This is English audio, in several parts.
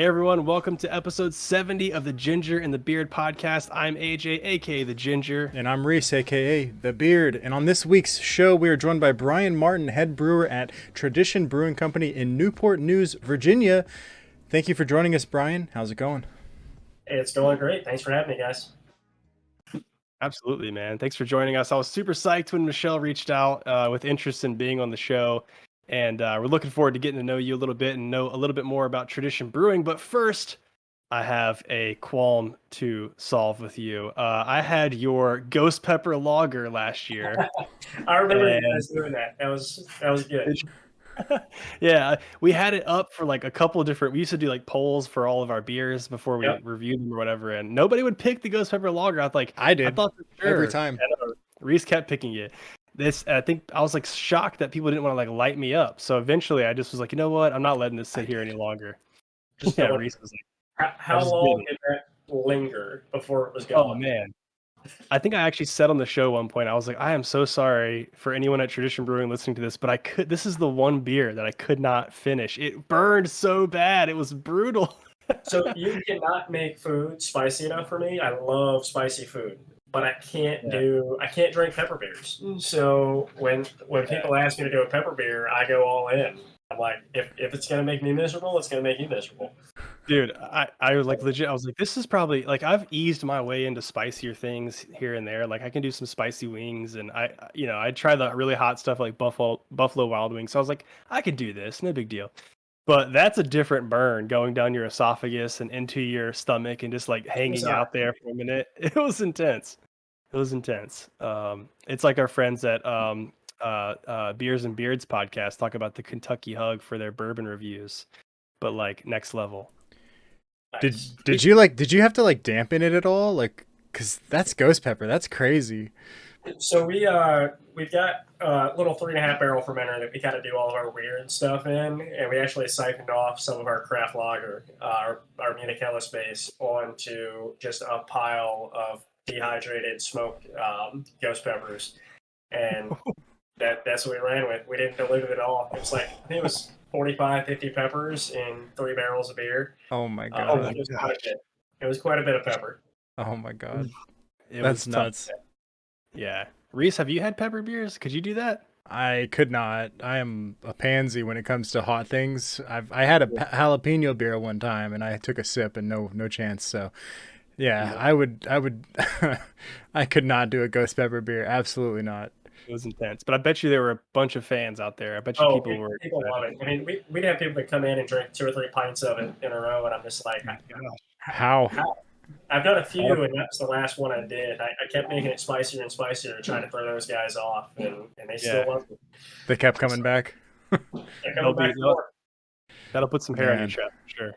Hey everyone, welcome to episode 70 of the Ginger and the Beard podcast. I'm AJ, aka the Ginger. And I'm Reese, aka The Beard. And on this week's show, we are joined by Brian Martin, head brewer at Tradition Brewing Company in Newport News, Virginia. Thank you for joining us, Brian. How's it going? It's going great. Thanks for having me, guys. Absolutely, man. Thanks for joining us. I was super psyched when Michelle reached out with interest in being on the show. And we're looking forward to getting to know you a little bit and know a little bit more about Tradition Brewing. But first, I have a qualm to solve with you. I had your Ghost Pepper Lager last year. I remember you guys doing that. That was good. Yeah, we had it up for like a couple of different. We used to do like polls for all of our beers before we reviewed them or whatever, and nobody would pick the Ghost Pepper Lager. I was like, I did. I thought for sure. Every time. Reese kept picking it. I think I was like shocked that people didn't want to like light me up. So eventually, I just was like, you know what? I'm not letting this sit here any longer. Yeah, Reese was like, how long did that linger before it was gone? Oh man. I think I actually said on the show one point, I was like, I am so sorry for anyone at Tradition Brewing listening to this, but this is the one beer that I could not finish. It burned so bad. It was brutal. So you cannot make food spicy enough for me. I love spicy food, but I can't drink pepper beers. So when people ask me to do a pepper beer, I go all in. I'm like, if it's going to make me miserable, it's going to make you miserable. Dude, I was like legit. I was like, this is probably like I've eased my way into spicier things here and there. Like I can do some spicy wings, and I try the really hot stuff like Buffalo Wild Wings. So I was like, I could do this, no big deal. But that's a different burn going down your esophagus and into your stomach and just like hanging out there for a minute. It was intense. It's like our friends at Beers and Beards podcast talk about the Kentucky Hug for their bourbon reviews, but like next level. Did you have to like dampen it at all? Like, cause that's ghost pepper. That's crazy. So we've got a little 3.5 barrel fermenter that we kind of do all of our weird stuff in, and we actually siphoned off some of our craft lager, our Munich Helles base, onto just a pile of dehydrated smoked ghost peppers, and that's what we ran with. We didn't dilute it all. It was like, I think it was 45, 50 peppers in 3 barrels of beer. Oh my god! It was quite a bit of pepper. Oh my god, That's nuts. Yeah, Reese, have you had pepper beers? Could you do that? I could not. I am a pansy when it comes to hot things. I had a jalapeno beer one time, and I took a sip, and no chance. So, yeah. I would. I could not do a ghost pepper beer. Absolutely not. It was intense, but I bet you there were a bunch of fans out there. I bet you people love it. I mean, we'd have people that come in and drink 2 or 3 pints of it in a row, and I'm just like, how? I've done a few, and that's the last one I did. I kept making it spicier and spicier, trying to throw those guys off, and they still love it. They kept coming back. That'll put some hair on your chest, for sure.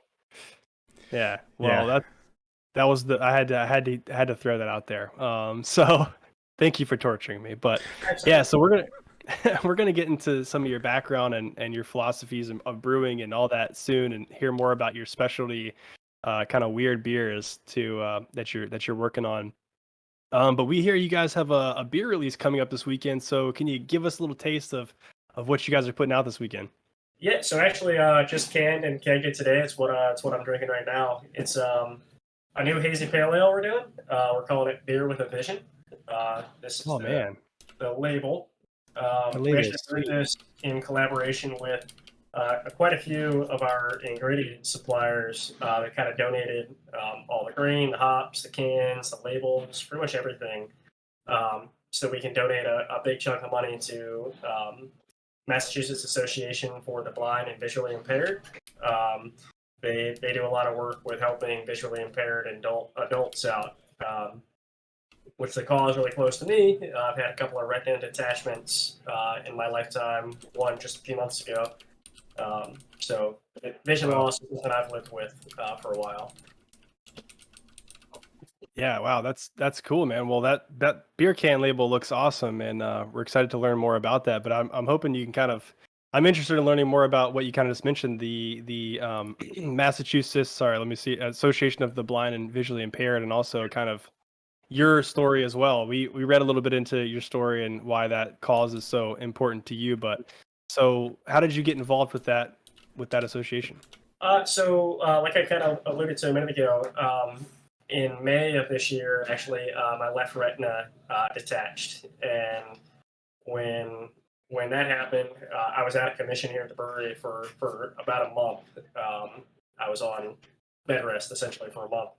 Yeah. Well, that was I had to throw that out there. So thank you for torturing me. But yeah, so we're gonna get into some of your background and your philosophies of brewing and all that soon, and hear more about your specialty kind of weird beers that you're working on. But we hear you guys have a beer release coming up this weekend. So can you give us a little taste of what you guys are putting out this weekend? Yeah. So actually, just canned and kegged it today. It's what I'm drinking right now. It's a new hazy pale ale we're doing. We're calling it Beer with a Vision. This is the label. We actually brewed this in collaboration with quite a few of our ingredient suppliers that kind of donated all the grain, the hops, the cans, the labels, pretty much everything, so we can donate a big chunk of money to Massachusetts Association for the Blind and Visually Impaired. They do a lot of work with helping visually impaired adults out, which the cause is really close to me. I've had a couple of retina detachments in my lifetime, one just a few months ago. So vision loss is something I've lived with for a while. Yeah, wow, that's cool, man. Well, that beer can label looks awesome, and we're excited to learn more about that. But I'm hoping you can I'm interested in learning more about what you kind of just mentioned, the Massachusetts, Association of the Blind and Visually Impaired, and also kind of your story as well. We read a little bit into your story and why that cause is so important to you. But so how did you get involved with that association? Like I kind of alluded to a minute ago, in May of this year, actually, my left retina detached, and when when that happened, I was out of commission here at the brewery for about a month. I was on bed rest essentially for a month.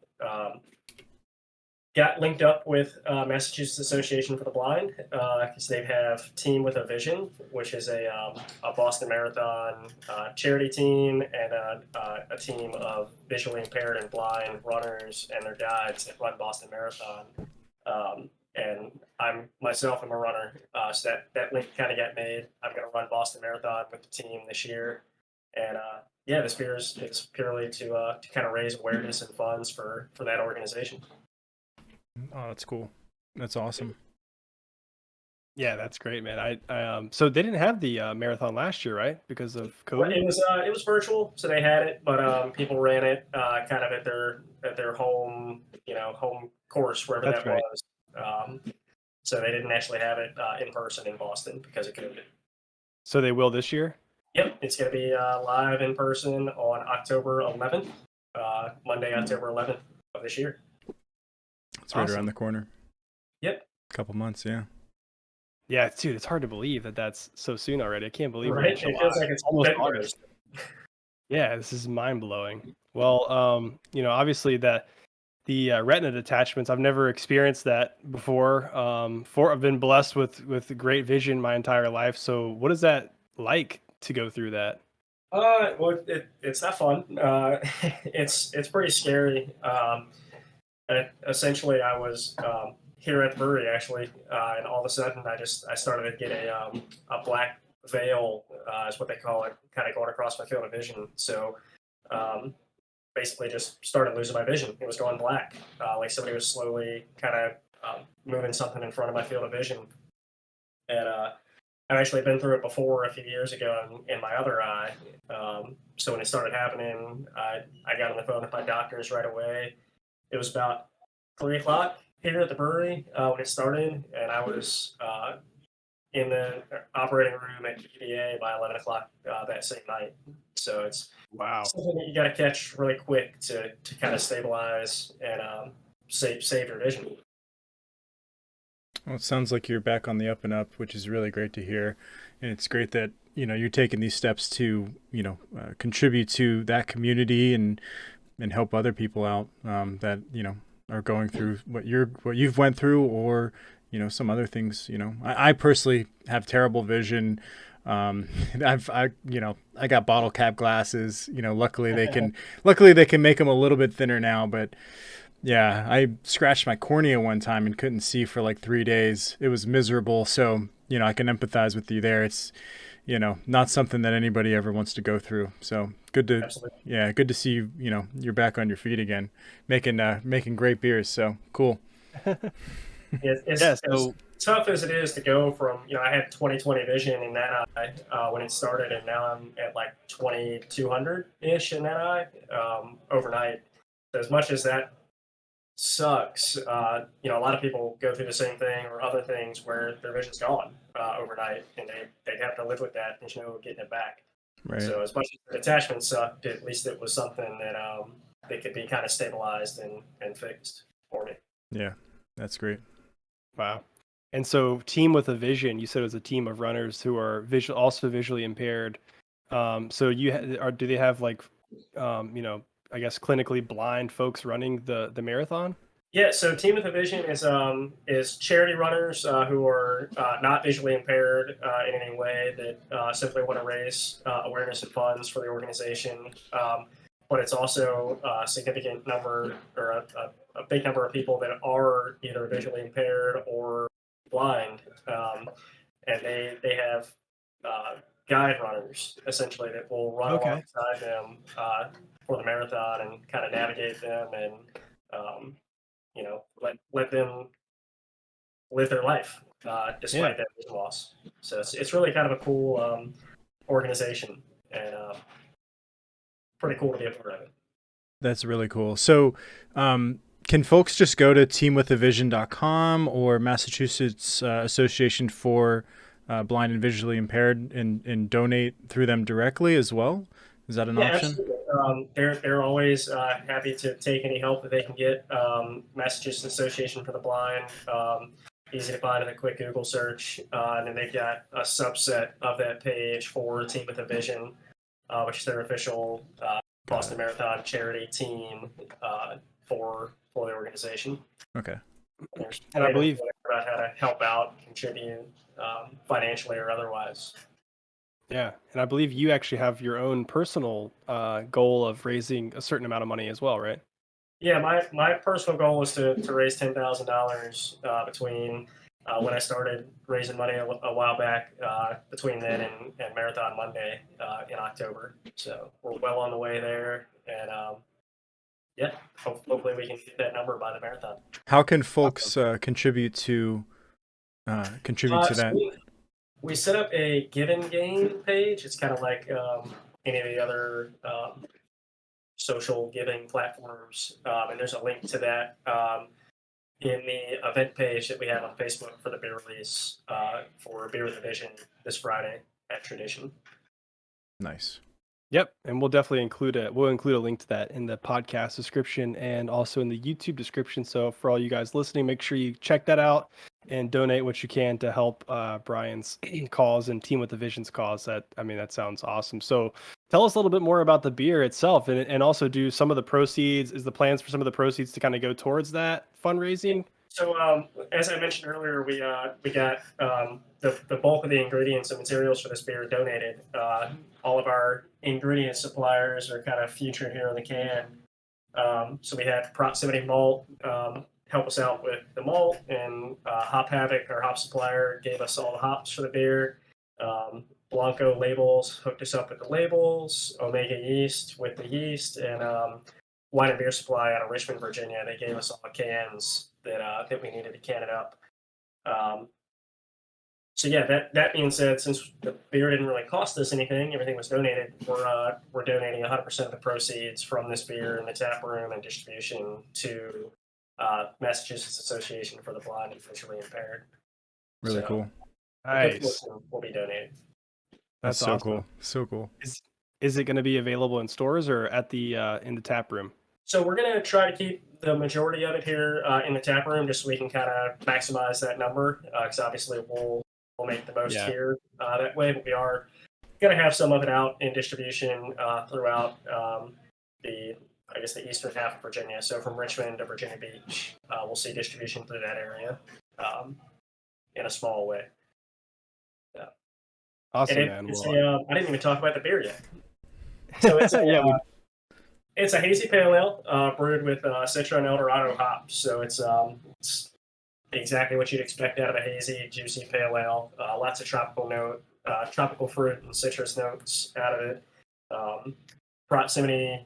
Got linked up with Massachusetts Association for the Blind because they have Team with a Vision, which is a Boston Marathon charity team and a team of visually impaired and blind runners and their guides that run Boston Marathon. And I'm myself, I'm a runner, so that link kind of got made. I'm going to run Boston Marathon with the team this year, and yeah, this beer is purely to kind of raise awareness and funds for that organization. Oh, that's cool. That's awesome. Yeah, that's great, man. So they didn't have the marathon last year, right? Because of Well, COVID. it was virtual, so they had it, but people ran it kind of at their home home course wherever That's that right. was. So they didn't actually have it in person in Boston because of COVID. So they will this year? Yep, it's going to be live in person on October 11th, Monday, October 11th of this year. It's right around the corner. Yep. A couple months, yeah. Yeah, dude, it's hard to believe that that's so soon already. I can't believe right? It feels like it's almost February. August. Yeah, this is mind blowing. Well, obviously the retina detachments, I've never experienced that before. I've been blessed with great vision my entire life. So what is that like to go through that? Well, it's not fun. It's pretty scary. Essentially, I was here at the brewery actually, and all of a sudden, I started to get a black veil, is what they call it, kind of going across my field of vision. So basically, just started losing my vision. It was going black, like somebody was slowly kind of moving something in front of my field of vision, and I've actually been through it before a few years ago in my other eye. So when it started happening, I got on the phone with my doctors right away. It was about 3 o'clock here at the brewery when it started, and I was in the operating room at PDA by 11 o'clock that same night. So it's something that you got to catch really quick to kind of stabilize and save your vision. Well, it sounds like you're back on the up and up, which is really great to hear. And it's great that, you're taking these steps to, contribute to that community and help other people out that, are going through what you've went through or, some other things. I personally have terrible vision. I got bottle cap glasses, luckily they can make them a little bit thinner now, but yeah, I scratched my cornea one time and couldn't see for like 3 days. It was miserable. So, I can empathize with you there. It's, not something that anybody ever wants to go through. So good to see you, you're back on your feet again, making great beers. So cool. It's as tough as it is to go from, I had 20/20 vision in that eye when it started, and now I'm at like 2200-ish in that eye overnight. So as much as that sucks, a lot of people go through the same thing or other things where their vision's gone overnight, and they have to live with that. There's no getting it back. Right. So as much as the attachment sucked, at least it was something that could be kind of stabilized and fixed for me. Yeah, that's great. Wow. And so Team with a Vision, you said it was a team of runners who are also visually impaired. So do they have like, I guess clinically blind folks running the marathon? Yeah, so Team with a Vision is charity runners who are not visually impaired in any way that simply want to raise awareness and funds for the organization. But it's also a significant number or a big number of people that are either visually impaired or blind, and they have guide runners essentially that will run alongside them for the marathon and kind of navigate them and let them live their life despite that vision loss. So it's really kind of a cool organization and pretty cool to be a part of it. That's really cool. So can folks just go to teamwithavision.com or Massachusetts Association for Blind and Visually Impaired and donate through them directly as well? Is that an Yeah, option? absolutely. They're always happy to take any help that they can get. Massachusetts Association for the Blind, easy to find in a quick Google search, and then they've got a subset of that page for Team with a Vision, which is their official Boston Marathon charity team for the organization. Okay. And I believe about how to help out, contribute financially or otherwise. Yeah, and I believe you actually have your own personal goal of raising a certain amount of money as well, right? Yeah, my personal goal was to raise $10,000 between when I started raising money a while back, between then and Marathon Monday in October. So we're well on the way there, and yeah, hopefully we can hit that number by the marathon. How can folks contribute to So that? we set up a Give and Gain page. It's kind of like any of the other social giving platforms, and there's a link to that in the event page that we have on Facebook for the beer release for Beer with a Vision this Friday at Tradition. Nice. Yep, and we'll definitely include a link to that in the podcast description and also in the YouTube description. So for all you guys listening, make sure you check that out and donate what you can to help Brian's cause and Team with the Vision's cause. That sounds awesome. So tell us a little bit more about the beer itself, and also do some of the proceeds. Is the plans for some of the proceeds to kind of go towards that fundraising? So as I mentioned earlier, we got the bulk of the ingredients and materials for this beer donated. All of our ingredient suppliers are kind of featured here on the can. So we had Proximity Malt help us out with the malt, and Hop Havoc, our hop supplier, gave us all the hops for the beer. Blanco Labels hooked us up with the labels. Omega Yeast with the yeast, and Wine and Beer Supply out of Richmond, Virginia. They gave us all the cans that we needed to can it up. So yeah, that being said, since the beer didn't really cost us anything, everything was donated. We're donating 100% of the proceeds from this beer in the tap room and distribution to Massachusetts Association for the Blind and Visually Impaired. Really cool. Nice. Will be donated. That's so awesome. Cool. So cool. Is it going to be available in stores or at the in the tap room? So we're going to try to keep the majority of it here in the tap room, just so we can kind of maximize that number. Because obviously we'll make the most here that way. But we are going to have some of it out in distribution throughout the eastern half of Virginia. So from Richmond to Virginia Beach, we'll see distribution through that area in a small way. Yeah. Awesome, man. I didn't even talk about the beer yet. So it's it's a hazy pale ale brewed with Citra and Eldorado hops. So it's exactly what you'd expect out of a hazy, juicy pale ale. Lots of tropical fruit and citrus notes out of it. Proximity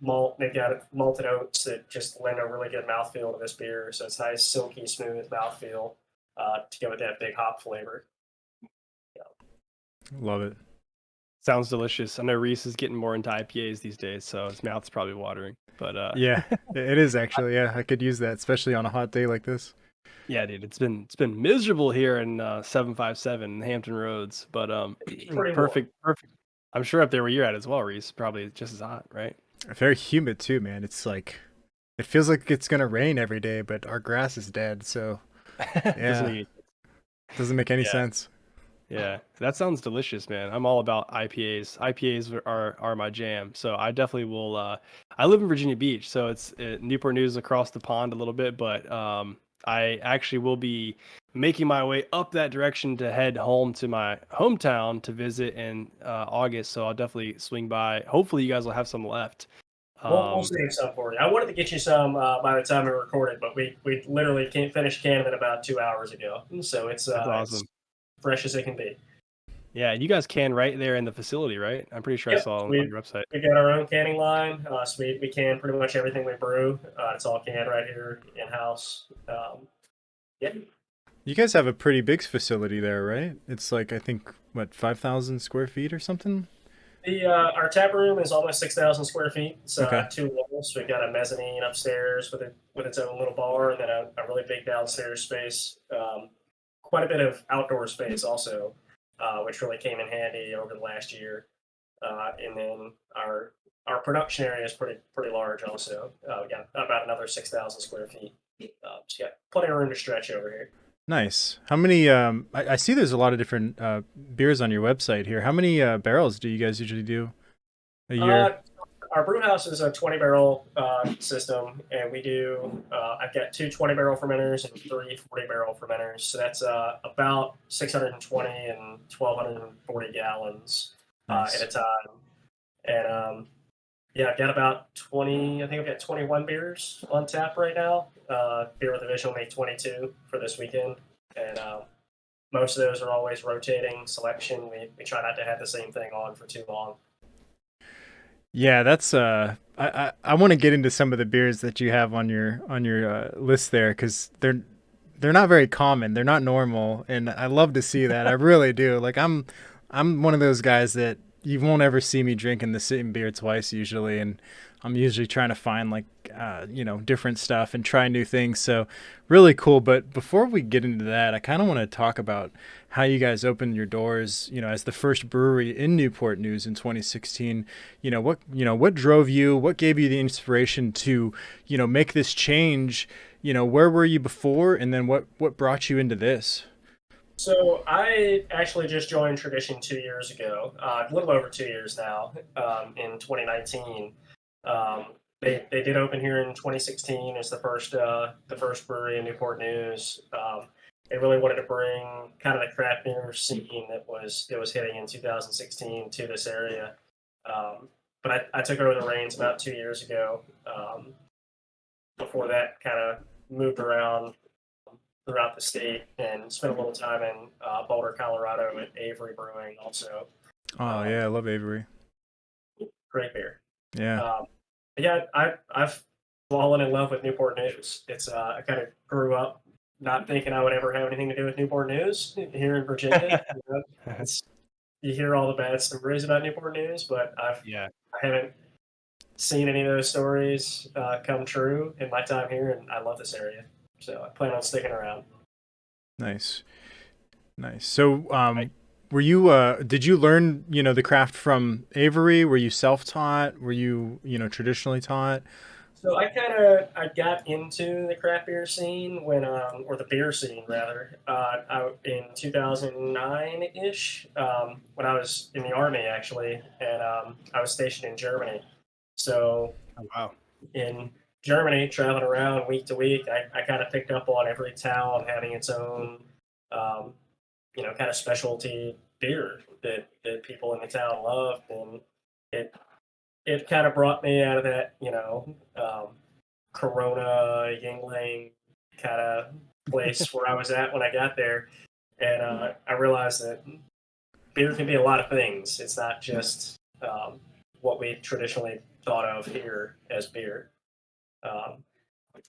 malt. They've got malted oats that just lend a really good mouthfeel to this beer. So it's nice, silky, smooth mouthfeel to go with that big hop flavor. Yeah. Love it. Sounds delicious. I know Reese is getting more into IPAs these days, so his mouth's probably watering. But yeah, it is actually. Yeah, I could use that, especially on a hot day like this. Yeah, dude, it's been miserable here in 757 Hampton Roads, but perfect. I'm sure up there where you're at as well, Reese, probably just as hot, right? Very humid too, man. It's like it feels like it's gonna rain every day, but our grass is dead, so yeah, doesn't make any sense. Yeah, that sounds delicious, man. I'm all about IPAs. IPAs are my jam. So I definitely will. I live in Virginia Beach, so it's Newport News across the pond a little bit, but I actually will be making my way up that direction to head home to my hometown to visit in August. So I'll definitely swing by. Hopefully, you guys will have some left. We'll save some for you. I wanted to get you some by the time we recorded, but we literally can't finish canning it about 2 hours ago. So it's awesome. It's fresh as it can be. Yeah, you guys can right there in the facility, right? I'm pretty sure I saw on your website. We got our own canning line. So we can pretty much everything we brew. It's all canned right here in-house. Yeah. You guys have a pretty big facility there, right? It's like, I think, 5,000 square feet or something? Our tap room is almost 6,000 square feet. It's 2 levels. We've got a mezzanine upstairs with its own little bar, and then a really big downstairs space. Quite a bit of outdoor space also, which really came in handy over the last year. and then our production area is pretty large also. We got about another 6,000 square feet. So got plenty of room to stretch over here. Nice. How many? I see there's a lot of different beers on your website here. How many barrels do you guys usually do a year? Our brew house is a 20 barrel system, and we do. I've got two 20 barrel fermenters and three 40 barrel fermenters. So that's about 620 and 1,240 gallons Nice. at a time. And yeah, I've got about 20. I think I've got 21 beers on tap right now. Beer with a Vision will make 22 for this weekend, and most of those are always rotating selection. We try not to have the same thing on for too long. Yeah, that's I want to get into some of the beers that you have on your list there because they're not very common. They're not normal, and I love to see that. I really do. Like I'm one of those guys that you won't ever see me drinking the same beer twice usually, and I'm usually trying to find like different stuff and try new things. So really cool. But before we get into that, I kind of want to talk about how you guys opened your doors, as the first brewery in Newport News in 2016. What drove you? What gave you the inspiration to, make this change? Where were you before, and then what brought you into this? So I actually just joined Tradition 2 years ago, a little over 2 years now, in 2019. They did open here in 2016 as the first brewery in Newport News. They really wanted to bring kind of the craft beer scene that was hitting in 2016 to this area. But I took over the reins about 2 years ago. Before that, kind of moved around throughout the state and spent a little time in Boulder, Colorado at Avery Brewing also. Oh yeah, I love Avery. Great beer. Yeah. Yeah, I've fallen in love with Newport News. I kind of grew up not thinking I would ever have anything to do with Newport News here in Virginia. You hear all the bad stories about Newport News, but I haven't seen any of those stories come true in my time here, and I love this area. So I plan on sticking around. Nice. So, were you? Did you learn, the craft from Avery? Were you self-taught? Were you, traditionally taught? So I got into the craft beer scene or the beer scene rather, in 2009 ish, when I was in the army actually, and I was stationed in Germany. So, oh, wow. In Germany, traveling around week to week, I kind of picked up on every town having its own, kind of specialty beer that people in the town loved, and it kind of brought me out of that, Corona, Yingling kind of place where I was at when I got there, and I realized that beer can be a lot of things. It's not just what we traditionally thought of here as beer.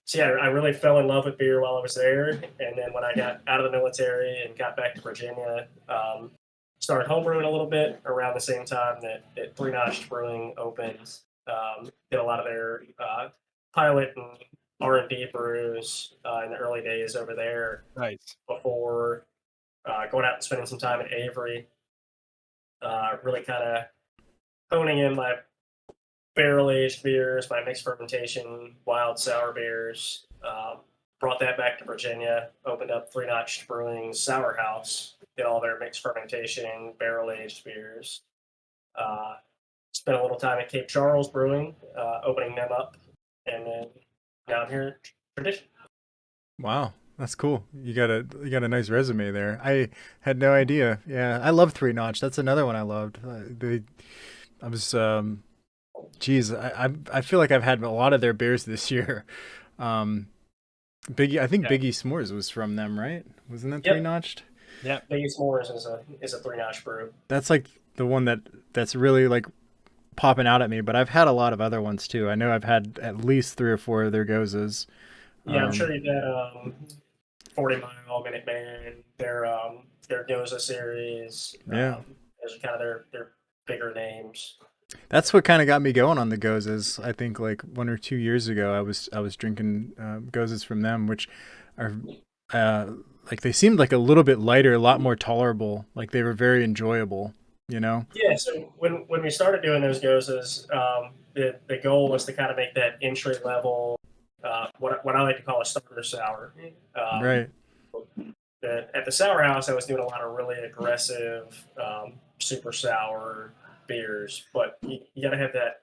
So yeah, I really fell in love with beer while I was there, and then when I got out of the military and got back to Virginia, started homebrewing a little bit around the same time that Three Notch Brewing opened. Did a lot of their pilot and R&D brews in the early days over there. Nice. Before going out and spending some time at Avery, really kind of honing in my barrel-aged beers, my mixed fermentation, wild sour beers. Brought that back to Virginia, opened up Three Notch Brewing's Sour House, did all their mixed fermentation, barrel-aged beers. Spent a little time at Cape Charles Brewing, opening them up, and then down here at Tradition. Wow, that's cool. You got a nice resume there. I had no idea. Yeah, I love Three Notch. That's another one I loved. I was I feel like I've had a lot of their beers this year. Biggie, I think Biggie S'mores was from them, right? Wasn't that Three Notched? Yeah, Biggie S'mores is a Three Notch brew. That's like the one that's really like popping out at me. But I've had a lot of other ones too. I know I've had at least 3 or 4 of their gozas. Yeah, I'm sure you've had 40 Mile, Minute Man, their Goza series. Yeah, those are kind of their bigger names. That's what kind of got me going on the gozas. I think like 1 or 2 years ago, I was drinking gozas from them, which are like they seemed like a little bit lighter, a lot more tolerable. Like they were very enjoyable. you know? Yeah, so when we started doing those gozes, the goal was to kind of make that entry level, what I like to call a starter sour. Right. At the sour house, I was doing a lot of really aggressive, super sour beers, but you got to have that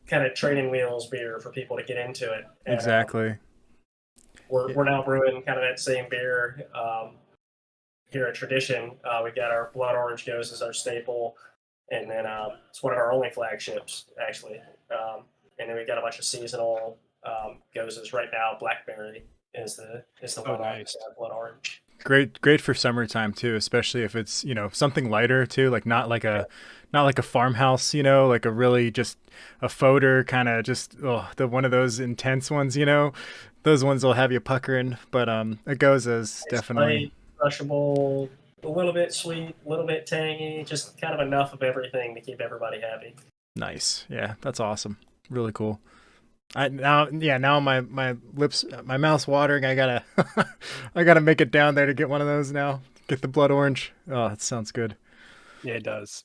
kind of training wheels beer for people to get into it. And Exactly. we're now brewing kind of that same beer here at Tradition. We got our blood orange goes as our staple, and then it's one of our only flagships actually. And then we got a bunch of seasonal gozes right now. Blackberry is the one nice. on blood orange. Great for summertime too, especially if it's, something lighter too, like not like a farmhouse, like a really just a foeder kind of just the one of those intense ones, those ones will have you puckering, but it goes as It's definitely light, crushable, a little bit sweet, a little bit tangy, just kind of enough of everything to keep everybody happy. nice. Yeah, that's awesome. Really cool. Now my lips, my mouth's watering. I gotta I gotta make it down there to get one of those now. Get the blood orange. Oh, that sounds good. Yeah, it does.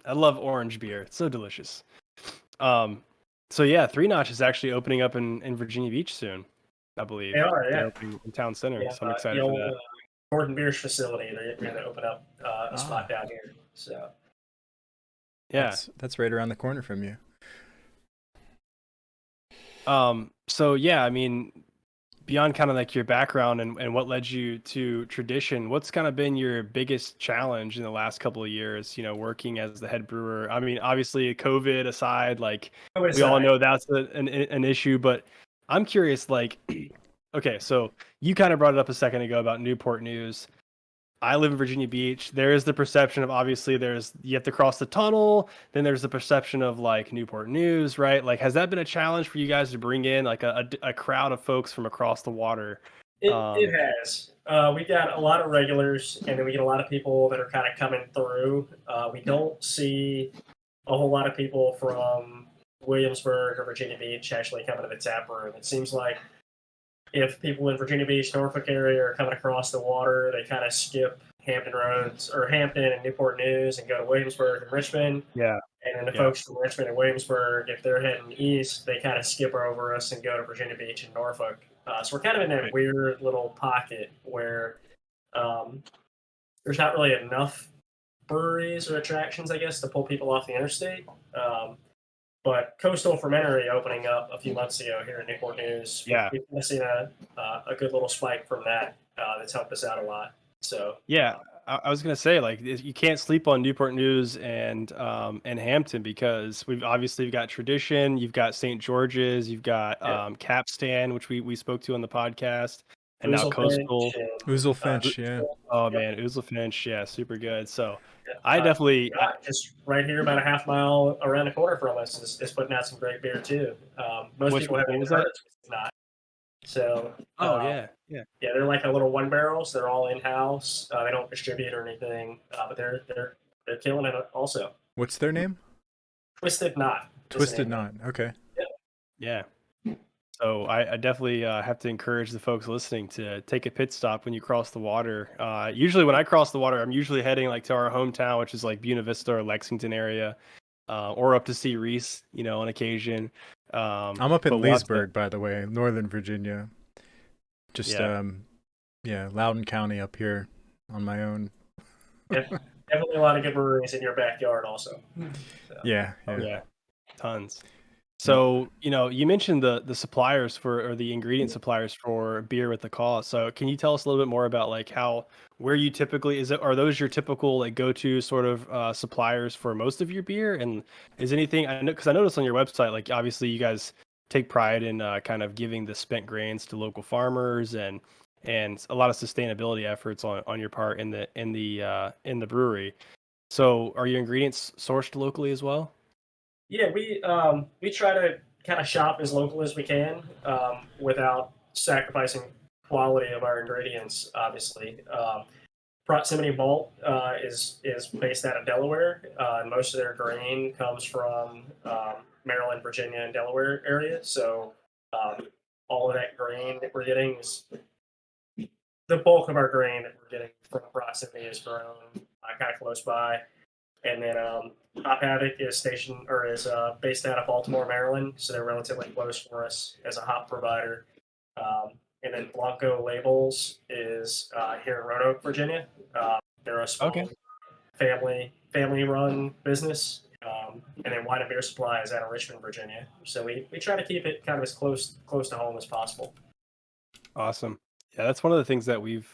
I love orange beer. It's so delicious. So yeah, Three Notch is actually opening up in Virginia Beach soon, I believe. They are, They're yeah. opening in Town Center, Yeah, so I'm the excited for old that. Gordon Biersch facility. They're going to open up a spot Ah, down here. So Yeah. that's right around the corner from you. So yeah, I mean, beyond kind of like your background and what led you to Tradition, what's kind of been your biggest challenge in the last couple of years, working as the head brewer? I mean, obviously COVID aside, like we all know that's an issue, but I'm curious, like, okay, so you kind of brought it up a second ago about Newport News. I live in Virginia Beach. There is the perception of obviously you have to cross the tunnel. Then there's the perception of like Newport News, right? Like, has that been a challenge for you guys to bring in like a crowd of folks from across the water? it has. We got a lot of regulars, and then we get a lot of people that are kind of coming through. We don't see a whole lot of people from Williamsburg or Virginia Beach actually coming to the tap room. It seems like if people in Virginia Beach, Norfolk area are coming across the water, they kind of skip Hampton Roads or Hampton and Newport News and go to Williamsburg and Richmond. Yeah. And then the Yeah. folks from Richmond and Williamsburg, if they're heading east, they kind of skip over us and go to Virginia Beach and Norfolk. So we're kind of in that Right. weird little pocket where there's not really enough breweries or attractions, I guess, to pull people off the interstate. But Coastal Fermentary opening up a few months ago here in Newport News, Yeah. we've kind of seen a good little spike from that. That's helped us out a lot. So Yeah. I was gonna say, like, you can't sleep on Newport News and Hampton, because we've got Tradition, you've got St. George's, you've got Capstan, which we spoke to on the podcast, and now Ouzel Coastal. Finch and Ouzel Finch, yeah. Oh Yep. man, Ouzel Finch, yeah, super good. So Yeah. I definitely, Just right here, about a half mile around the corner from us, is putting out some great beer too. Most people haven't even heard it's not. So, oh yeah, yeah. yeah, they're like a little one barrels. They're all in house. They don't distribute or anything, but they're killing it also. What's their name? Twisted Knot. Twisted Knot. Okay. Yeah. So I definitely have to encourage the folks listening to take a pit stop when you cross the water. Usually when I cross the water, I'm usually heading like to our hometown, which is like Buena Vista or Lexington area, or up to see Reese, on occasion. I'm up in Leesburg, by the way, Northern Virginia. Just Loudoun County up here on my own. Yeah, definitely a lot of good breweries in your backyard also. So. Yeah. Tons. So, you mentioned the suppliers or the ingredient suppliers for beer with the cause. So can you tell us a little bit more about like where you typically, are those your typical like go-to sort of suppliers for most of your beer? And is anything, because I noticed on your website, like obviously you guys take pride in kind of giving the spent grains to local farmers and a lot of sustainability efforts on your part in the brewery. So are your ingredients sourced locally as well? Yeah, we try to kind of shop as local as we can without sacrificing quality of our ingredients. Obviously, Proximity Malt is based out of Delaware, and most of their grain comes from Maryland, Virginia, and Delaware area. So all of that grain that we're getting is the bulk of our grain that we're getting from Proximity is grown kind of close by. And then Hop Havoc is stationed or is based out of Baltimore, Maryland, so they're relatively close for us as a hop provider. And then Blanco Labels is here in Roanoke, Virginia. They're a small family run business. And then Wine and Beer Supply is out of Richmond, Virginia. So we try to keep it kind of as close to home as possible. Awesome. Yeah, that's one of the things that we've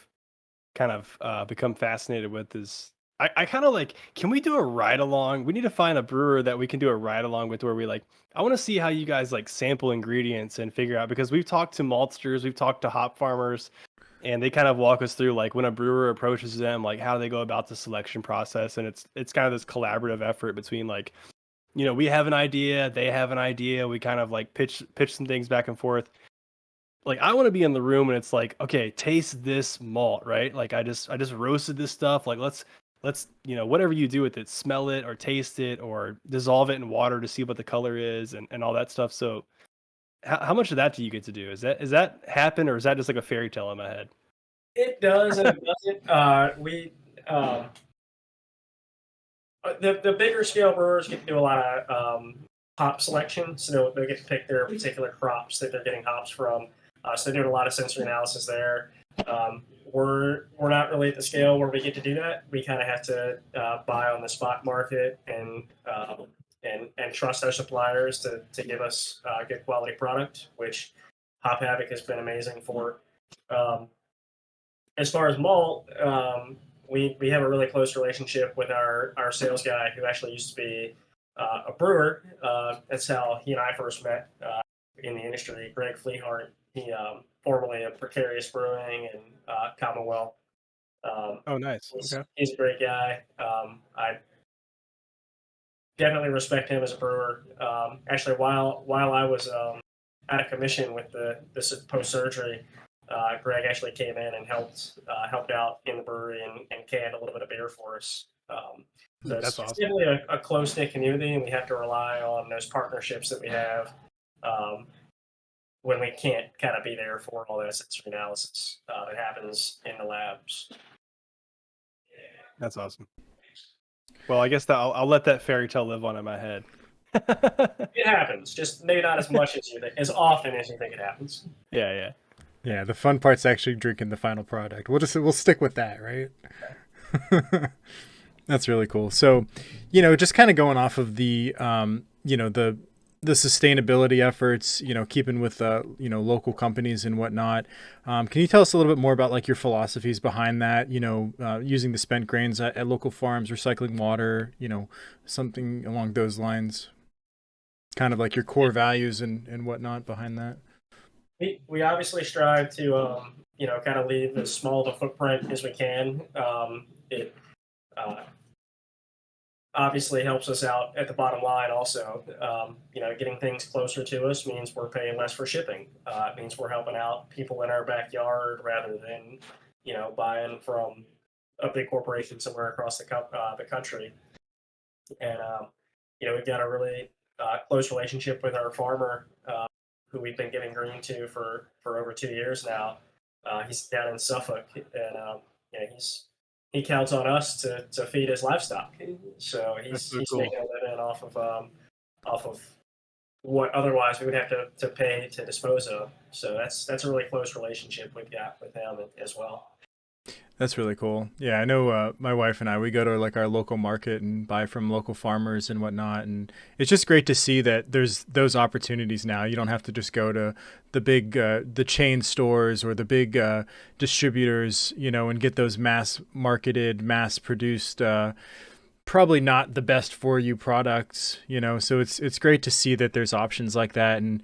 kind of become fascinated with is I kind of like, can we do a ride along? We need to find a brewer that we can do a ride along with where we like, I want to see how you guys like sample ingredients and figure out, because we've talked to maltsters, we've talked to hop farmers, and they kind of walk us through like when a brewer approaches them, like how they go about the selection process. And it's kind of this collaborative effort between like, we have an idea, they have an idea, we kind of like pitch some things back and forth. Like I want to be in the room and it's like, okay, taste this malt, right? Like I just roasted this stuff. Like let's whatever you do with it, smell it or taste it or dissolve it in water to see what the color is and all that stuff. So how much of that do you get to do? Is that happen, or is that just like a fairy tale in my head? It does and it doesn't. The bigger scale brewers get to do a lot of hop selection, so they get to pick their particular crops that they're getting hops from. So they're doing a lot of sensory analysis there. We're not really at the scale where we get to do that. We kind of have to buy on the spot market and trust our suppliers to give us good quality product, which Hop Havoc has been amazing for. As far as malt, we have a really close relationship with our sales guy who actually used to be a brewer. That's how he and I first met in the industry. Greg Fleehart. He formerly of Precarious Brewing and Commonwealth. Oh, nice. He's a great guy. I definitely respect him as a brewer. Actually, while I was out of commission with the post surgery, Greg actually came in and helped out in the brewery and canned a little bit of beer for us. So That's awesome. It's definitely a close knit community, and we have to rely on those partnerships that we have when we can't kind of be there for all that sensory analysis that happens in the labs. That's awesome. Well, I guess I'll let that fairy tale live on in my head. It happens, just maybe not as much as often as you think it happens. Yeah. Yeah, the fun part's actually drinking the final product. We'll stick with that, right? That's really cool. So, just kind of going off of the the sustainability efforts, keeping with local companies and whatnot. Can you tell us a little bit more about like your philosophies behind that? Using the spent grains at local farms, recycling water, something along those lines. Kind of like your core values and whatnot behind that. We obviously strive to kind of leave as small of a footprint as we can. It obviously helps us out at the bottom line also. Getting things closer to us means we're paying less for shipping. It means we're helping out people in our backyard rather than buying from a big corporation somewhere across the country. And we've got a really close relationship with our farmer who we've been giving green to for over 2 years now. He's down in Suffolk, and he counts on us to feed his livestock. So he's cool. Making a living off of what otherwise we would have to pay to dispose of. So that's a really close relationship we've got with him as well. That's really cool. Yeah, I know my wife and I, we go to like our local market and buy from local farmers and whatnot. And it's just great to see that there's those opportunities now. You don't have to just go to the big, the chain stores or the big distributors, and get those mass marketed, mass produced, probably not the best for you products, so it's great to see that there's options like that. And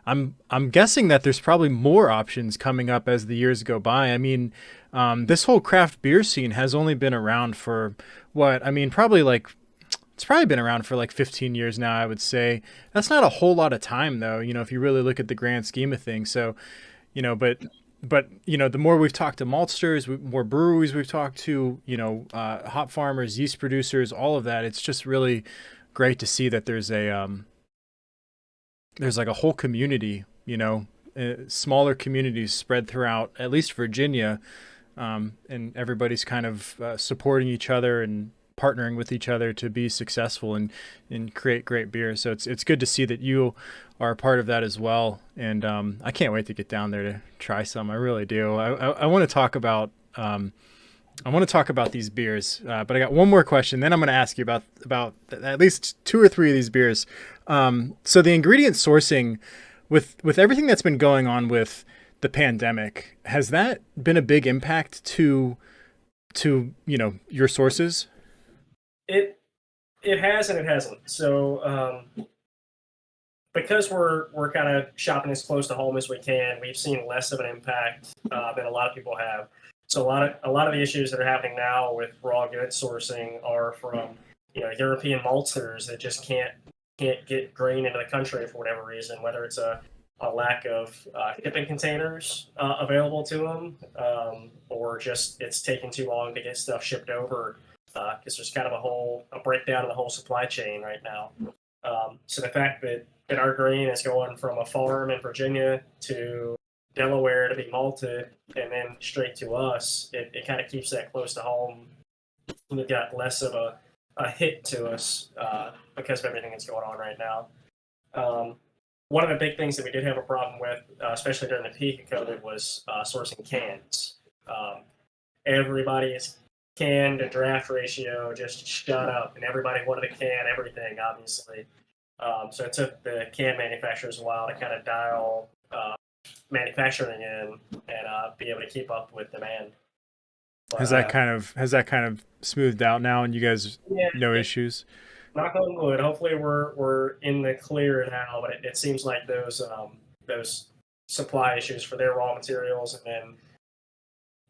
I'm guessing that there's probably more options coming up as the years go by. I mean, this whole craft beer scene has only been around for it's probably been around for like 15 years now, I would say. That's not a whole lot of time though, if you really look at the grand scheme of things. So, but the more we've talked to maltsters, more breweries we've talked to, hop farmers, yeast producers, all of that, it's just really great to see that there's like a whole community, smaller communities spread throughout at least Virginia, and everybody's kind of supporting each other and partnering with each other to be successful and create great beer. So it's good to see that you are a part of that as well. And I can't wait to get down there to try some. I really do. I want to talk about these beers, but I got one more question. Then I'm going to ask you about at least 2 or 3 of these beers. So the ingredient sourcing, with everything that's been going on with the pandemic, has that been a big impact to your sources? It has and it hasn't. So because we're kind of shopping as close to home as we can, we've seen less of an impact than a lot of people have. So a lot of the issues that are happening now with raw goods sourcing are from European maltsters that just can't get grain into the country for whatever reason, whether it's a lack of shipping containers available to them, or just it's taking too long to get stuff shipped over because there's kind of a breakdown in the whole supply chain right now. So the fact that our grain is going from a farm in Virginia to Delaware to be malted and then straight to us, it kind of keeps that close to home. We've got less of a hit to us because of everything that's going on right now. One of the big things that we did have a problem with, especially during the peak of COVID, was sourcing cans. Everybody's can to draft ratio just shut up, and everybody wanted to can everything, obviously. So it took the can manufacturers a while to kind of dial manufacturing in and be able to keep up with demand. But, has that kind of smoothed out now, and you guys no issues? Knock on wood. Hopefully, we're in the clear now. But it seems like those supply issues for their raw materials, and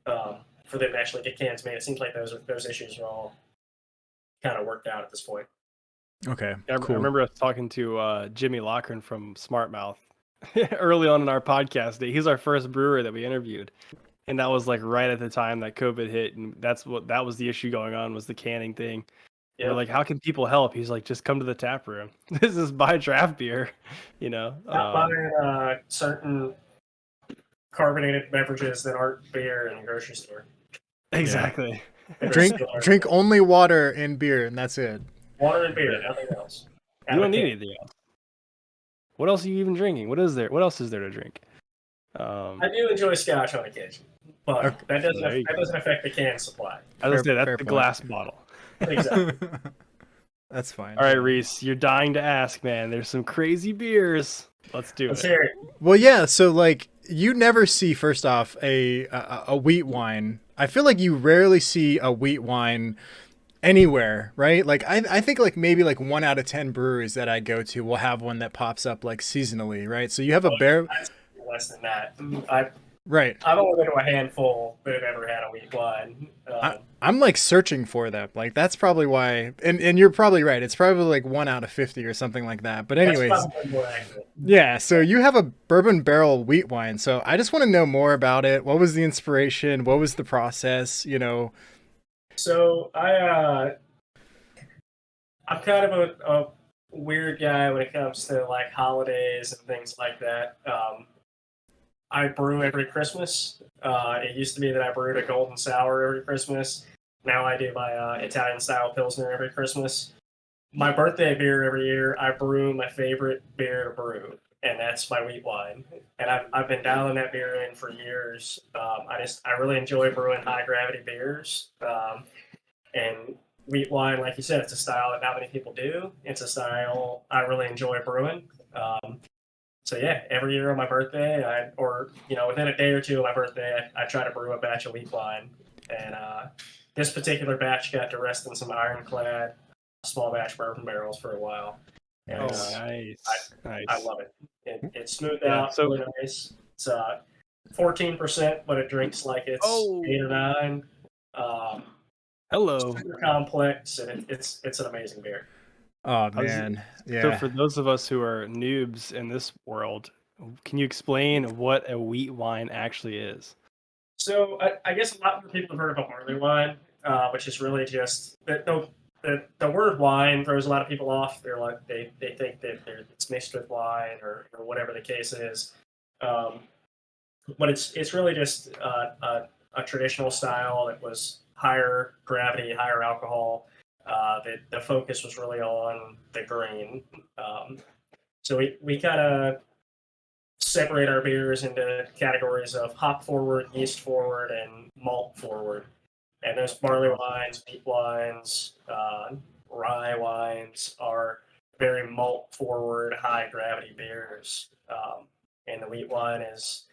then for them to actually get cans made, it seems like those issues are all kind of worked out at this point. Okay, cool. I remember us talking to Jimmy Lochran from Smart Mouth early on in our podcast day. He's our first brewer that we interviewed, and that was like right at the time that COVID hit, and that was the issue going on, was the canning thing. Yep. We're like, how can people help? He's like, just come to the tap room. This is buy draft beer, Not buying certain carbonated beverages that aren't beer in the grocery store. Exactly. Yeah. Drink only water and beer, and that's it. Water and beer, nothing else. You don't need anything else. What else are you even drinking? What else is there to drink? I do enjoy scotch on occasion, but that doesn't affect the can supply. I was gonna say that's the glass bottle. Exactly. That's fine. All right, Reese, you're dying to ask, man. There's some crazy beers. Let's hear it. Well, yeah. So, like, you never see, first off, a wheat wine. I feel like you rarely see a wheat wine anywhere, right? Like, I think like maybe like 1 out of 10 breweries that I go to will have one that pops up like seasonally, right? So you have a bear. Less than that. Right. I've only been to a handful that have ever had a wheat wine. I'm like searching for them. Like, that's probably why, and you're probably right. It's probably like 1 out of 50 or something like that. But anyways, yeah. So you have a bourbon barrel wheat wine. So I just want to know more about it. What was the inspiration? What was the process? So I'm kind of a weird guy when it comes to like holidays and things like that. I brew every Christmas. It used to be that I brewed a golden sour every Christmas. Now I do my Italian style Pilsner every Christmas. My birthday beer every year, I brew my favorite beer to brew, and that's my wheat wine. And I've been dialing that beer in for years. I really enjoy brewing high gravity beers. And wheat wine, like you said, it's a style that not many people do. It's a style I really enjoy brewing. So yeah, every year on my birthday, within a day or two of my birthday, I try to brew a batch of wheat wine. And this particular batch got to rest in some ironclad small batch bourbon barrels for a while. And, nice. I love it. It's smoothed out, really nice. It's 14%, but it drinks like it's 8 or 9. Hello. It's super complex, and it's an amazing beer. Oh man, yeah. So for those of us who are noobs in this world, can you explain what a wheat wine actually is? So I guess a lot of people have heard of a barley wine, which is really just the word wine throws a lot of people off. They're like they think that it's mixed with wine or whatever the case is, but it's really just a traditional style that was higher gravity, higher alcohol. the focus was really on the grain. So we kind of separate our beers into categories of hop forward, yeast forward, and malt forward. And those barley wines, wheat wines, rye wines are very malt forward, high gravity beers. And the wheat wine is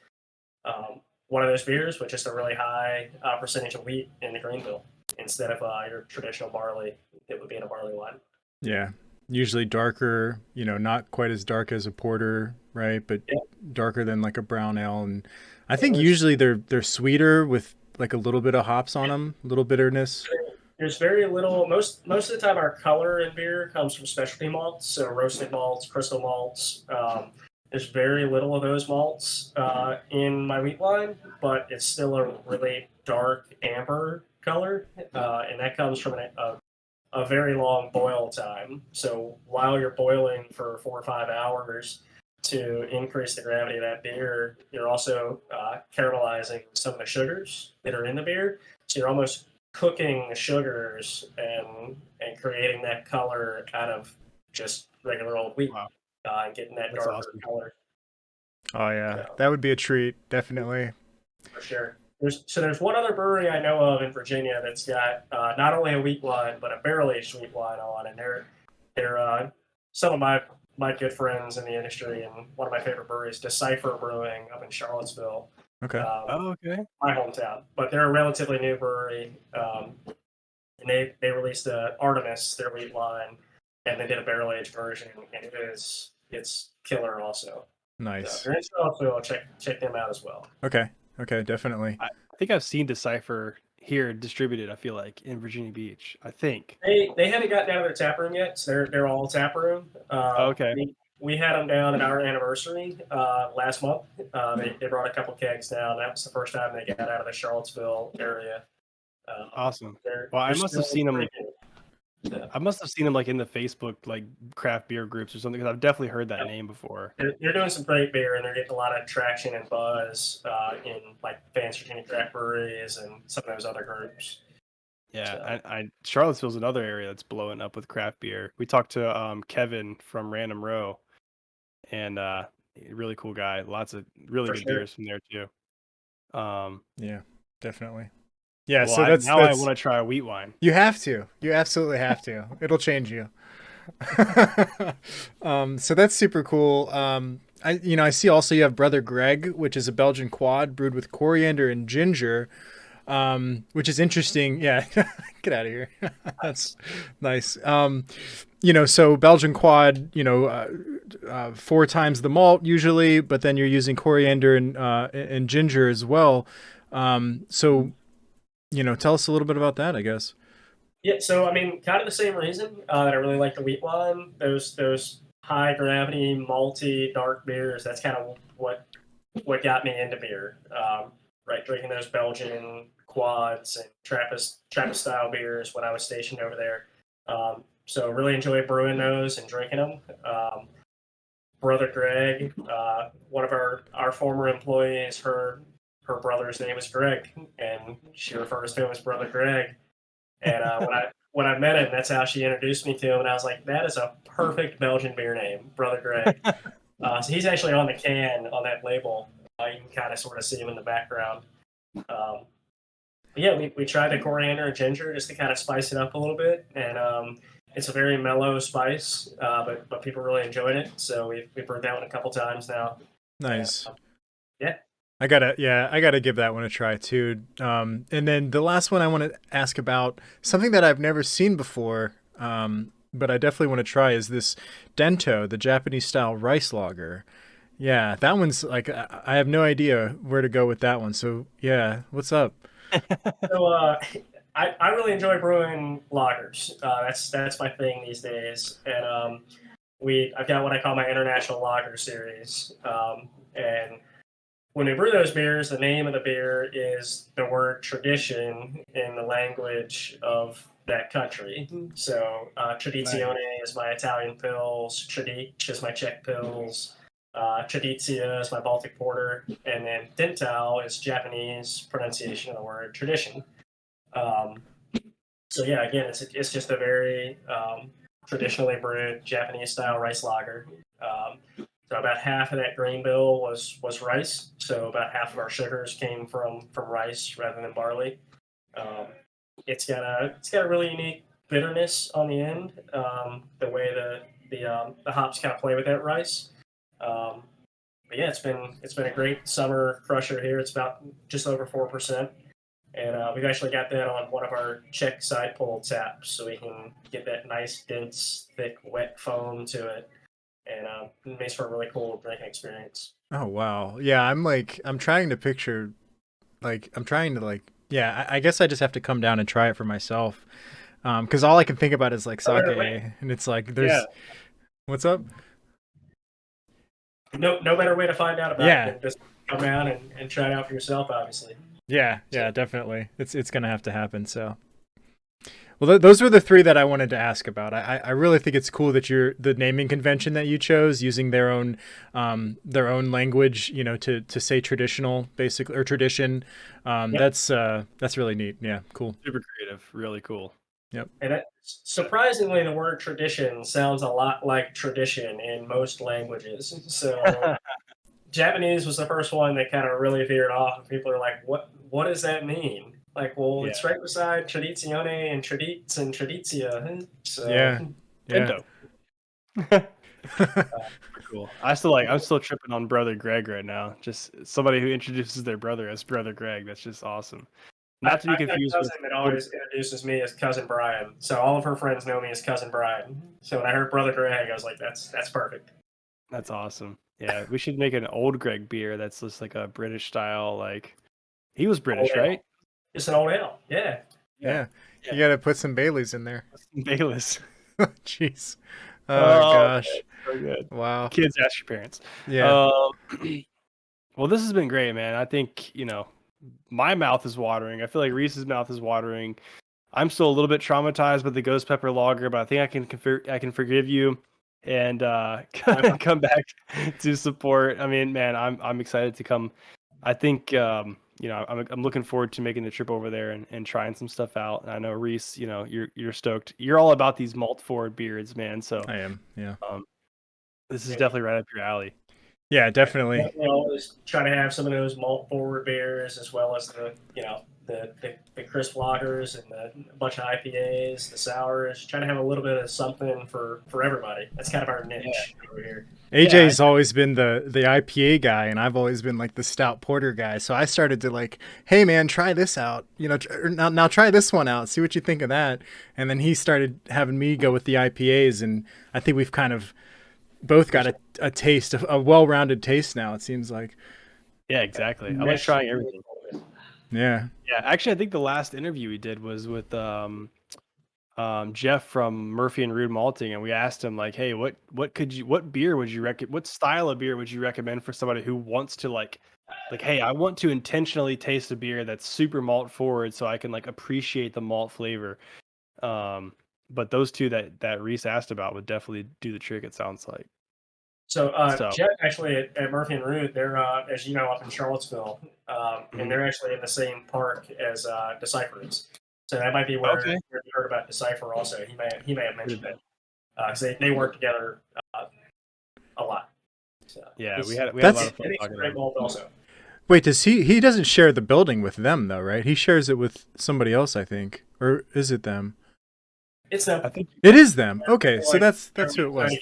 one of those beers with just a really high percentage of wheat in the grain bill instead of your traditional barley that would be in a barley wine. Yeah. Usually darker, not quite as dark as a porter, right? But darker than like a brown ale. And I think usually they're sweeter with like a little bit of hops on them, a little bitterness. There's very little. Most of the time, our color in beer comes from specialty malts, so roasted malts, crystal malts. There's very little of those malts in my wheat wine, but it's still a really dark amber color, and that comes from a very long boil time. So while you're boiling for 4 or 5 hours to increase the gravity of that beer, you're also caramelizing some of the sugars that are in the beer. So you're almost cooking the sugars and creating that color out of just regular old wheat. Wow. And getting that darker color. Oh yeah, that would be a treat, definitely. For sure. There's one other brewery I know of in Virginia that's got not only a wheat wine but a barrel aged wheat wine on, and they're some of my good friends in the industry, and one of my favorite breweries, Decipher Brewing, up in Charlottesville. Okay. Okay. My hometown, but they're a relatively new brewery, and they released Artemis, their wheat wine, and they did a barrel aged version, and it's killer also. Nice. So if you're in Charlottesville, check them out as well. Okay, definitely. I think I've seen Decipher here distributed, I feel like, in Virginia Beach. I think. They haven't gotten out of their tap room yet, so they're all tap room. Okay. We had them down at our anniversary last month. They brought a couple kegs down. That was the first time they got out of the Charlottesville area. Awesome. Well, I must have seen them. Yeah. I must have seen them like in the Facebook like craft beer groups or something, because I've definitely heard that name before. They're doing some great beer, and they're getting a lot of traction and buzz in like Vance Virginia craft breweries and some of those other groups. Yeah, so. Charlottesville's another area that's blowing up with craft beer. We talked to Kevin from Random Row, and really cool guy. Lots of really good beers from there too. Yeah, definitely. Yeah, well, so that's I want to try a wheat wine. You have to. You absolutely have to. It'll change you. So that's super cool. I see also you have Brother Greg, which is a Belgian quad brewed with coriander and ginger, which is interesting. Yeah, get out of here. That's nice. So Belgian quad, 4 times the malt usually, but then you're using coriander and ginger as well. Tell us a little bit about that, I guess. Yeah, so I mean, kind of the same reason that I really like the wheat wine. Those high gravity, malty, dark beers. That's kind of what got me into beer. Right, drinking those Belgian quads and Trappist style beers when I was stationed over there. So really enjoy brewing those and drinking them. Brother Greg, one of our former employees, her brother's name is Greg, and she refers to him as Brother Greg. And when I met him, that's how she introduced me to him, and I was like, that is a perfect Belgian beer name, Brother Greg. So he's actually on the can on that label. You can kind of sort of see him in the background. We tried the coriander and ginger just to kind of spice it up a little bit, and it's a very mellow spice, but people really enjoyed it. So we brewed that one a couple times now. Nice. Yeah. I gotta give that one a try too. And then the last one I want to ask about, something that I've never seen before, but I definitely want to try, is this Dento, the Japanese style rice lager. Yeah, that one's like, I have no idea where to go with that one. So yeah, what's up? So I really enjoy brewing lagers. That's my thing these days, and I've got what I call my international lager series, and when we brew those beers, the name of the beer is the word tradition in the language of that country. So Tradizione is my Italian pils, Tradic is my Czech pils, Tradizia is my Baltic porter, and then Dentao is Japanese pronunciation of the word tradition. So So yeah, again, it's just a very traditionally brewed Japanese style rice lager. So about half of that grain bill was rice. So about half of our sugars came from rice rather than barley. Um, it's got a really unique bitterness on the end. The way the hops kind of play with that rice. Um, but yeah, it's been a great summer crusher here. It's about just over 4%. And we've actually got that on one of our Czech side pull taps, so we can get that nice, dense, thick, wet foam to it, and it makes for a really cool drinking experience. Oh wow, yeah. I'm trying to picture, yeah. I guess I just have to come down and try it for myself, because all I can think about is like sake, and it's like what's up? No better way to find out about it than just come down and try it out for yourself, obviously. Yeah, definitely. It's gonna have to happen. So, well, those were the three that I wanted to ask about. I really think it's cool that the naming convention that you chose, using their own language, to say traditional, basically, or tradition. That's really neat. Yeah, cool. Super creative, really cool. Yep. And surprisingly, the word tradition sounds a lot like tradition in most languages. So Japanese was the first one that kind of really veered off, and people are like, "What does that mean?" Like, well, it's right beside tradizione and tradiz and tradizia. So Endo. Cool. I'm still tripping on Brother Greg right now. Just somebody who introduces their brother as Brother Greg. That's just awesome. Not to be confused with. That always introduces me as Cousin Brian. So all of her friends know me as Cousin Brian. So when I heard Brother Greg, I was like, that's perfect. That's awesome. Yeah, we should make an old Greg beer that's just like a British style. Like, he was British, right? Just an old ale. Yeah. You got to put some Baileys in there. Some Baileys. Jeez. Oh gosh. So good. Wow. Kids, ask your parents. Yeah. Well, this has been great, man. I think, my mouth is watering. I feel like Reese's mouth is watering. I'm still a little bit traumatized by the ghost pepper lager, but I think I can forgive you and come back to support. I mean, man, I'm excited to come. I think I'm looking forward to making the trip over there and trying some stuff out. And I know Reese, you're stoked. You're all about these malt forward beers, man. So I am. Yeah. This is definitely right up your alley. Yeah, definitely. We always try to have some of those malt forward beers, as well as the crisp lagers and a bunch of IPAs, the sours. Try to have a little bit of something for everybody. That's kind of our niche over here. AJ's always been the IPA guy, and I've always been like the stout porter guy. So I started to like, hey man, try this out. Now try this one out. See what you think of that. And then he started having me go with the IPAs, and I think we've kind of both got a taste, a well-rounded taste now, it seems like. Yeah, exactly. I like trying everything. Yeah. Actually, I think the last interview we did was with Jeff from Murphy and Rude Malting, and we asked him like, "Hey, what beer would you what style of beer would you recommend for somebody who wants to like, hey, I want to intentionally taste a beer that's super malt forward, so I can like appreciate the malt flavor." But those two that Reese asked about would definitely do the trick. It sounds like. So Jeff actually at Murphy and Root, they're as you know up in Charlottesville, and they're actually in the same park as Decipher is. So that might be where you heard about Decipher. Also, he may have mentioned it because they work together a lot. So we had a lot of fun talking about it. Also. Wait, does he doesn't share the building with them though, right? He shares it with somebody else, I think, or is it them? It's them. I think it is them. Okay, so that's who it was.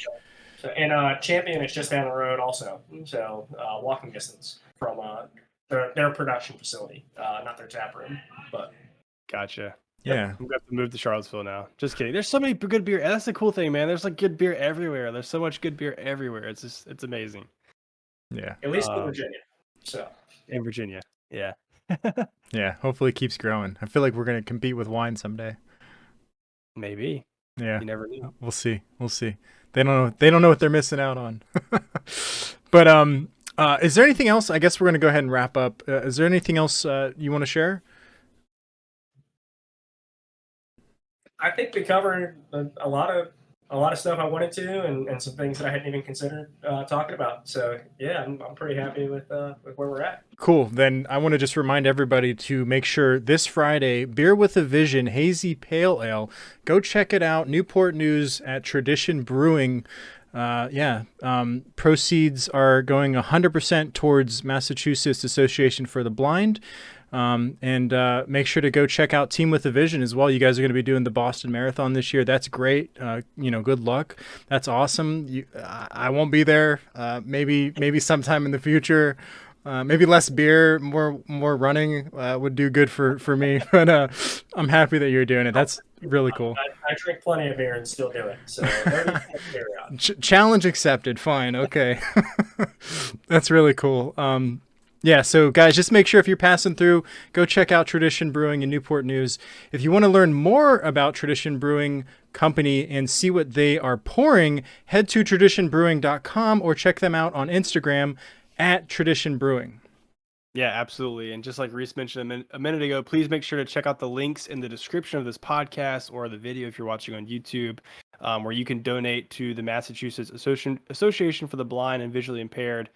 And Champion is just down the road also, so walking distance from their production facility, not their tap room. But gotcha. Yeah, I'm going to move to Charlottesville now. Just kidding. There's so many good beer. That's the cool thing, man. There's like good beer everywhere. There's so much good beer everywhere. It's amazing. Yeah. At least in Virginia. So in Virginia, yeah. Yeah. Hopefully, it keeps growing. I feel like we're going to compete with wine someday. Maybe. Yeah. You never know. We'll see. They don't know what they're missing out on. But is there anything else? I guess we're going to go ahead and wrap up. Is there anything else you want to share? I think we covered a lot of a lot of stuff I wanted to, and some things that I hadn't even considered talking about. So yeah, I'm pretty happy with where we're at. Cool. Then I want to just remind everybody to make sure this Friday, Beer with a Vision Hazy Pale Ale. Go check it out. Newport News at Tradition Brewing. Proceeds are going 100% towards Massachusetts Association for the Blind. And make sure to go check out Team with a Vision as well. You guys are going to be doing the Boston Marathon this year. That's great. Good luck. That's awesome. I won't be there. Maybe sometime in the future. Maybe less beer, more running would do good for me. But I'm happy that you're doing it. That's really cool. I drink plenty of beer and still do it. So challenge accepted. Fine. Okay. That's really cool. So guys, just make sure if you're passing through, go check out Tradition Brewing in Newport News. If you want to learn more about Tradition Brewing Company and see what they are pouring, head to traditionbrewing.com or check them out on Instagram at Tradition Brewing. Yeah, absolutely. And just like Reese mentioned a minute ago, please make sure to check out the links in the description of this podcast or the video if you're watching on YouTube, where you can donate to the Massachusetts Association for the Blind and Visually Impaired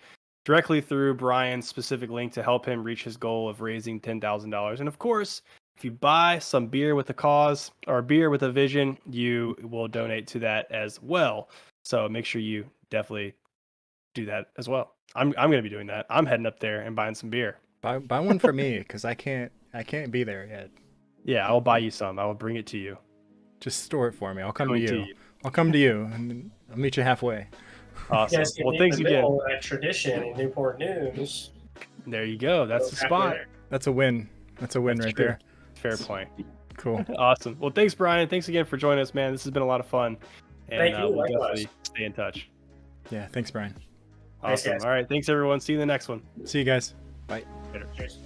directly through Brian's specific link to help him reach his goal of raising $10,000. And of course, if you buy some beer with a cause or beer with a vision, you will donate to that as well. So make sure you definitely do that as well. I'm going to be doing that. I'm heading up there and buying some beer. Buy one for me because I can't be there yet. Yeah, I will buy you some. I will bring it to you. Just store it for me. I'll come to you. I'll come to you and I'll meet you halfway. Awesome. Well, thanks again. At Tradition in Newport News. There you go. That's the spot. That's a win. That's a win right there. Fair point. Cool. Awesome. Well, thanks, Brian. Thanks again for joining us, man. This has been a lot of fun. And Thank you. We'll definitely stay in touch. Yeah. Thanks, Brian. Awesome. All right. Thanks, everyone. See you in the next one. See you guys. Bye. Cheers.